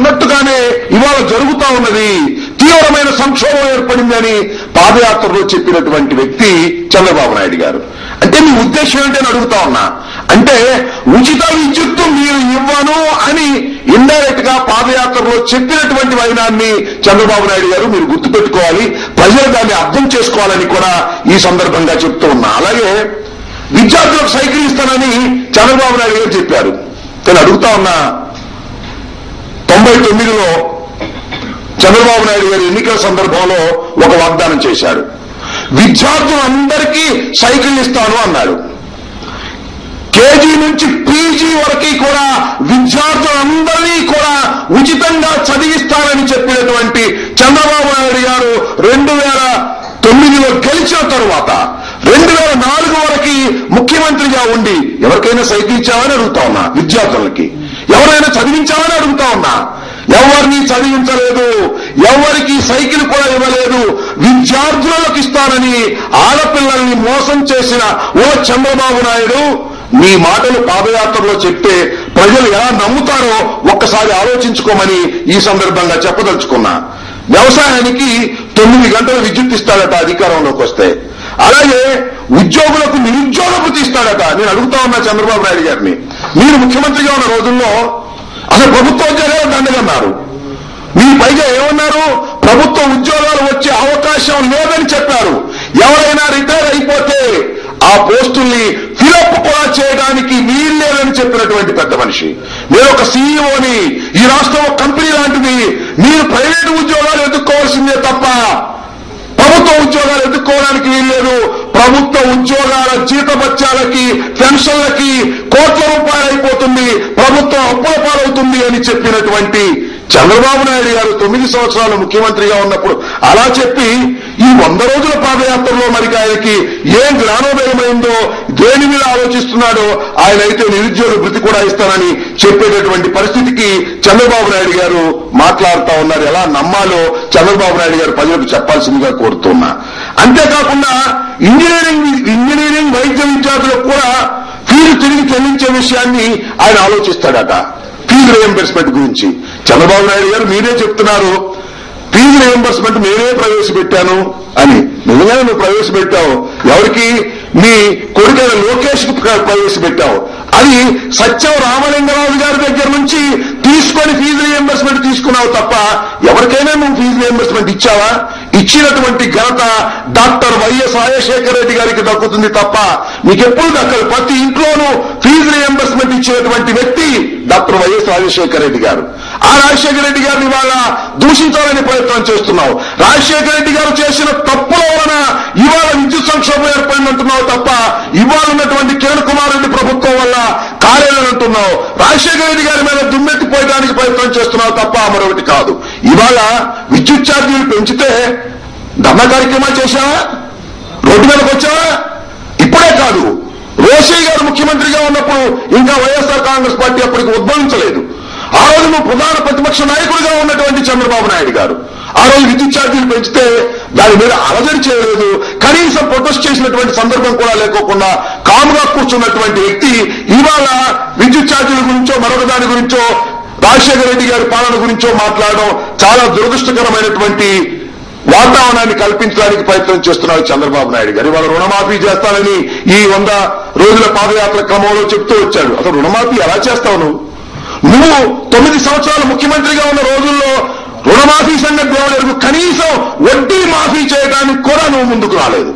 అన్నట్టుగానే ఇవాళ జరుగుతా ఉన్నది. తీవ్రమైన సంక్షోభం ఏర్పడిందని పాదయాత్రలో చెప్పినటువంటి వ్యక్తి చంద్రబాబు నాయుడు గారు. అంటే మీ ఉద్దేశం ఏంటని అడుగుతా ఉన్నా. అంటే ఉచిత విద్యుత్తు మీరు ఇవ్వను అని ఇండైరెక్ట్ గా పాదయాత్రలో చెప్పినటువంటి వైనాన్ని చంద్రబాబు నాయుడు గారు మీరు గుర్తుపెట్టుకోవాలి, ప్రజలు దాన్ని అర్థం చేసుకోవాలని కూడా ఈ సందర్భంగా చెప్తూ ఉన్నా. అలాగే విద్యార్థులకు సైకిల్ ఇస్తానని చంద్రబాబు నాయుడు గారు చెప్పారు. నేను అడుగుతా ఉన్నా, 99లో చంద్రబాబు నాయుడు గారు ఎన్నికల సందర్భంలో ఒక వాగ్దానం చేశారు. విద్యార్థులందరికీ సైకిల్ ఇస్తాను అన్నాడు. కేజీ నుంచి పీజీ వరకు కూడా విద్యార్థులందరినీ కూడా ఉచితంగా చదివిస్తానని చెప్పినటువంటి చంద్రబాబు నాయుడు గారు 2009లో గెలిచిన తరువాత 2004 వరకు ముఖ్యమంత్రిగా ఉండి ఎవరికైనా సైకిల్ ఇచ్చామని అడుగుతా ఉన్నా, విద్యార్థులకి ఎవరైనా చదివించామని అడుగుతా ఉన్నా. ఎవరిని చదివించలేదు, ఎవరికి సైకిల్ కూడా ఇవ్వలేదు. విద్యార్థులకు ఇస్తానని ఆడపిల్లల్ని మోసం చేసిన ఓ చంద్రబాబు నాయుడు, నీ మాటలు పాదయాత్రలో చెప్తే ప్రజలు ఎలా నమ్ముతారో ఒక్కసారి ఆలోచించుకోమని ఈ సందర్భంగా చెప్పదలుచుకున్నా. వ్యవసాయానికి 9 గంటలు విద్యుత్ ఇస్తాడట అధికారంలోకి వస్తే. అలాగే ఉద్యోగులకు నిరుద్యోగ భృతి ఇస్తాడట. నేను అడుగుతా ఉన్నా చంద్రబాబు నాయుడు గారిని, మీరు ముఖ్యమంత్రిగా ఉన్న రోజుల్లో అసలు ప్రభుత్వ ఉద్యోగాలు దండగన్నారు. మీ పైగా ఏమన్నారు, ప్రభుత్వ ఉద్యోగాలు వచ్చే అవకాశం లేదని చెప్పారు. ఎవరైనా రిటైర్ అయిపోతే ఆ పోస్టుల్ని ఫిలప్ కూడా చేయడానికి వీలు లేదని చెప్పినటువంటి పెద్ద మనిషి. నేను ఒక సీఈఓని, ఈ రాష్ట్రం ఒక కంపెనీ లాంటిది, మీరు ప్రైవేటు ఉద్యోగాలు ఎదుర్కోవాల్సిందే తప్ప ప్రభుత్వ ఉద్యోగాలు ఎదుర్కోవడానికి వీల్లేదు. ప్రభుత్వ ఉద్యోగాల జీతభత్యాలకి పెన్షన్లకి కోట్ల రూపాయలు అయిపోతుంది, ప్రభుత్వం అప్పుల పాలవుతుంది అని చెప్పినటువంటి చంద్రబాబు నాయుడు గారు 9 సంవత్సరాలు ముఖ్యమంత్రిగా ఉన్నప్పుడు అలా చెప్పి ఈ 100 రోజుల పాదయాత్రలో మరి ఆయనకి ఏం జ్ఞానోదయమైందో, దేని మీద ఆలోచిస్తున్నాడో, ఆయన అయితే నిరుద్యోగ భృతి కూడా ఇస్తానని చెప్పేటటువంటి పరిస్థితికి చంద్రబాబు నాయుడు గారు మాట్లాడుతూ ఉన్నారు. ఎలా నమ్మాలో చంద్రబాబు నాయుడు గారు ప్రజలకు చెప్పాల్సిందిగా కోరుతున్నా. అంతేకాకుండా ఇంజనీరింగ్ వైద్య విద్యార్థులకు కూడా ఫీజు తిరిగి చెల్లించే విషయాన్ని ఆయన ఆలోచిస్తాడట. ఫీజు రియంబర్స్మెంట్ గురించి చంద్రబాబు నాయుడు గారు మీరే చెప్తున్నారు, ఫీజు రియంబర్స్మెంట్ నేనే ప్రవేశపెట్టాను అని. నిజంగానే నువ్వు ప్రవేశపెట్టావు. ఎవరికి? మీ కొడుకైన లోకేష్ కు ప్రవేశపెట్టావు. అది సత్యం రామలింగరాజు గారి దగ్గర నుంచి తీసుకొని ఫీజు రియంబర్స్మెంట్ తీసుకున్నావు తప్ప ఎవరికైనా నువ్వు ఫీజు రియంబర్స్మెంట్ ఇచ్చావా? ఇచ్చినటువంటి ఘనత డాక్టర్ వైఎస్ రాజశేఖర రెడ్డి గారికి దక్కుతుంది తప్ప నీకెప్పుడు దక్కదు. ప్రతి ఇంట్లోనూ ఫీజు రియంబర్స్మెంట్ ఇచ్చినటువంటి వ్యక్తి డాక్టర్ వైఎస్ రాజశేఖర రెడ్డి గారు. ఆ రాజశేఖర రెడ్డి గారిని ఇవాళ దూషించాలని ప్రయత్నం చేస్తున్నావు. రాజశేఖర రెడ్డి గారు చేసిన తప్పుల వలన ఇవాళ విద్యుత్ సంక్షోభం ఏర్పడిందంటున్నావు తప్ప ఇవాళ ఉన్నటువంటి కిరణ్ కుమార్ రెడ్డి ప్రభుత్వం వల్ల కాలేదంటున్నావు. రాజశేఖర రెడ్డి గారి మీద దుమ్మెత్తిపోయడానికి ప్రయత్నం చేస్తున్నావు తప్ప మరొకటి కాదు. ఇవాళ విద్యుత్ ఛార్జీలు పెంచితే ధర్నా కార్యక్రమాలు చేశావా? రోడ్డు మీదకి వచ్చావా? ఇప్పుడే కాదు, రోషయ్య గారు ముఖ్యమంత్రిగా ఉన్నప్పుడు ఇంకా వైఎస్ఆర్ కాంగ్రెస్ పార్టీ అప్పటికి ఉద్భవించలేదు. ఆ రోజు నువ్వు ప్రధాన ప్రతిపక్ష నాయకుడిగా ఉన్నటువంటి చంద్రబాబు నాయుడు గారు ఆ రోజు విద్యుత్ ఛార్జీలు పెంచితే దాని మీద అలజడి చేయలేదు. కనీసం ప్రొటెస్ట్ చేసినటువంటి సందర్భం కూడా లేకోకుండా కాముగా కూర్చున్నటువంటి వ్యక్తి ఇవాళ విద్యుత్ ఛార్జీల గురించో మరొక దాని గురించో రాజశేఖర రెడ్డి గారి పాలన గురించో మాట్లాడడం చాలా దురదృష్టకరమైనటువంటి వాతావరణాన్ని కల్పించడానికి ప్రయత్నం చేస్తున్నారు చంద్రబాబు నాయుడు గారు. ఇవాళ రుణమాఫీ చేస్తానని ఈ 100 రోజుల పాదయాత్ర క్రమంలో చెప్తూ వచ్చాడు. అసలు రుణమాఫీ ఎలా చేస్తావు నువ్వు 9 సంవత్సరాలు ముఖ్యమంత్రిగా ఉన్న రోజుల్లో రుణమాఫీ సంగతి దేవుడు కనీసం వడ్డీ మాఫీ చేయడానికి కూడా నువ్వు ముందుకు రాలేదు.